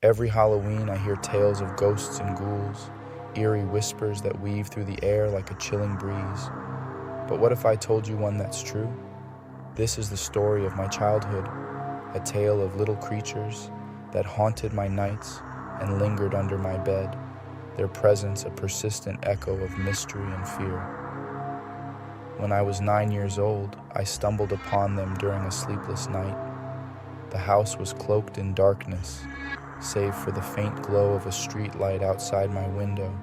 Every Halloween I hear tales of ghosts and ghouls, eerie whispers that weave through the air like a chilling breeze. But what if I told you one that's true? This is the story of my childhood, a tale of little creatures that haunted my nights and lingered under my bed, their presence a persistent echo of mystery and fear. When I was 9 years old, I stumbled upon them during a sleepless night. The house was cloaked in darkness, save for the faint glow of a street light outside my window,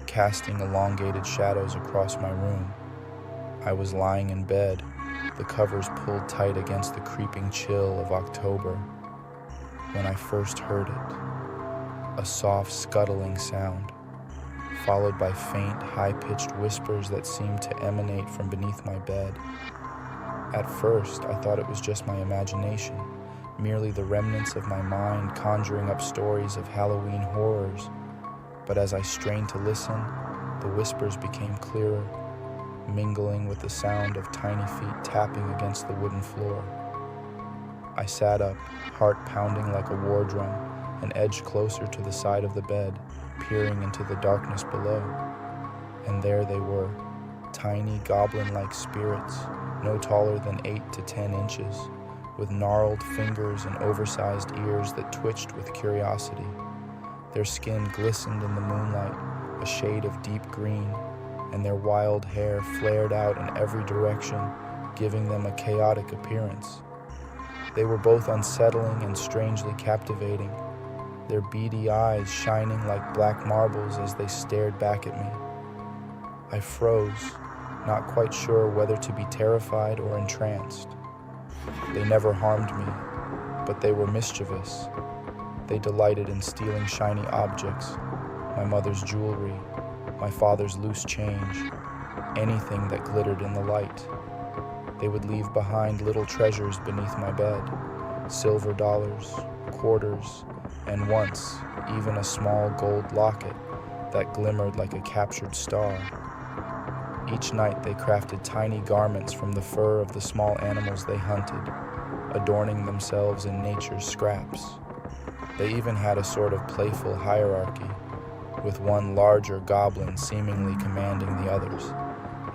casting elongated shadows across my room. I was lying in bed, the covers pulled tight against the creeping chill of October, when I first heard it. A soft scuttling sound, followed by faint, high-pitched whispers that seemed to emanate from beneath my bed. At first, I thought it was just my imagination, merely the remnants of my mind conjuring up stories of Halloween horrors. But as I strained to listen, the whispers became clearer, mingling with the sound of tiny feet tapping against the wooden floor. I sat up, heart pounding like a war drum, and edged closer to the side of the bed, peering into the darkness below. And there they were, tiny goblin-like spirits, no taller than 8 to 10 inches, with gnarled fingers and oversized ears that twitched with curiosity. Their skin glistened in the moonlight, a shade of deep green, and their wild hair flared out in every direction, giving them a chaotic appearance. They were both unsettling and strangely captivating, their beady eyes shining like black marbles as they stared back at me. I froze, not quite sure whether to be terrified or entranced. They never harmed me, but they were mischievous. They delighted in stealing shiny objects, my mother's jewelry, my father's loose change, anything that glittered in the light. They would leave behind little treasures beneath my bed, silver dollars, quarters, and once, even a small gold locket that glimmered like a captured star. Each night they crafted tiny garments from the fur of the small animals they hunted, adorning themselves in nature's scraps. They even had a sort of playful hierarchy, with one larger goblin seemingly commanding the others,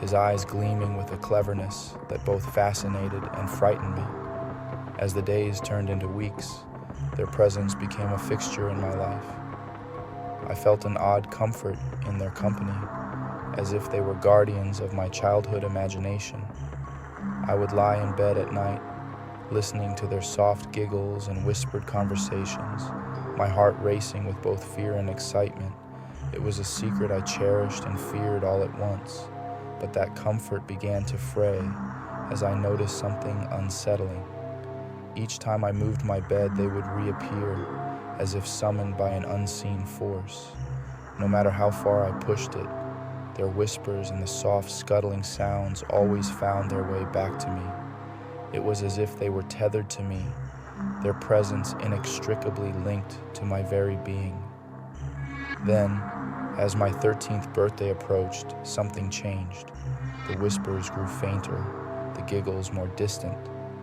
his eyes gleaming with a cleverness that both fascinated and frightened me. As the days turned into weeks, their presence became a fixture in my life. I felt an odd comfort in their company, as if they were guardians of my childhood imagination. I would lie in bed at night, listening to their soft giggles and whispered conversations, my heart racing with both fear and excitement. It was a secret I cherished and feared all at once, but that comfort began to fray as I noticed something unsettling. Each time I moved my bed, they would reappear, as if summoned by an unseen force. No matter how far I pushed it, their whispers and the soft scuttling sounds always found their way back to me. It was as if they were tethered to me, their presence inextricably linked to my very being. Then, as my 13th birthday approached, something changed. The whispers grew fainter, the giggles more distant,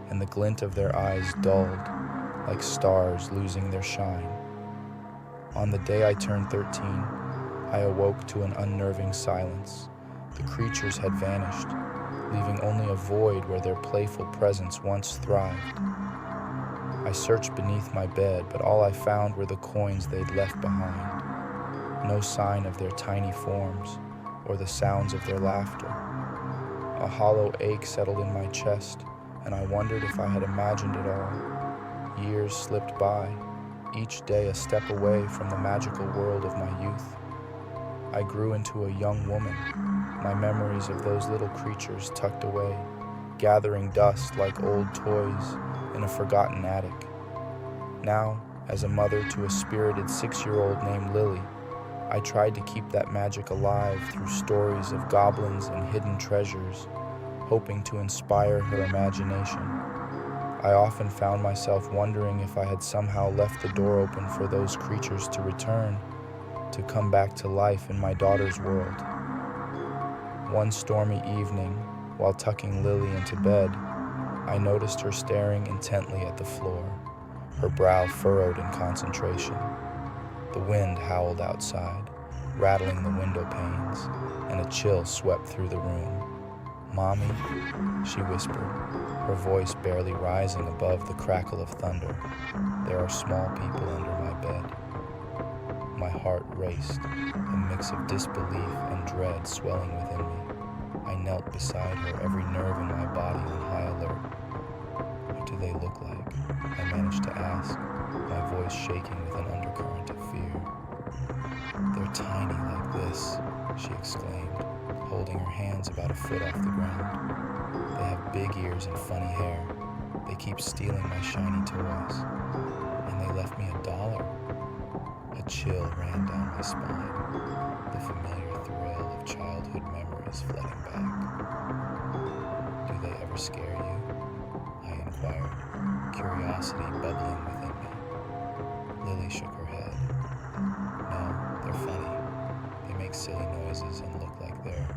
and the glint of their eyes dulled, like stars losing their shine. On the day I turned 13, I awoke to an unnerving silence. The creatures had vanished, leaving only a void where their playful presence once thrived. I searched beneath my bed, but all I found were the coins they'd left behind. No sign of their tiny forms or the sounds of their laughter. A hollow ache settled in my chest, and I wondered if I had imagined it all. Years slipped by, each day a step away from the magical world of my youth. I grew into a young woman, my memories of those little creatures tucked away, gathering dust like old toys in a forgotten attic. Now, as a mother to a spirited 6-year-old named Lily, I tried to keep that magic alive through stories of goblins and hidden treasures, hoping to inspire her imagination. I often found myself wondering if I had somehow left the door open for those creatures to return, to come back to life in my daughter's world. One stormy evening, while tucking Lily into bed, I noticed her staring intently at the floor, her brow furrowed in concentration. The wind howled outside, rattling the window panes, and a chill swept through the room. "Mommy," she whispered, her voice barely rising above the crackle of thunder. "There are small people under my bed." My heart raced, a mix of disbelief and dread swelling within me. I knelt beside her, every nerve in my body on high alert. "What do they look like?" I managed to ask, my voice shaking with an undercurrent of fear. "They're tiny like this," she exclaimed, holding her hands about a foot off the ground. "They have big ears and funny hair. They keep stealing my shiny toys. And they left me $1. A chill ran down my spine, the familiar thrill of childhood memories flooding back. "Do they ever scare you?" I inquired, curiosity bubbling within me. Lily shook her head. "No, they're funny. They make silly noises and look like they're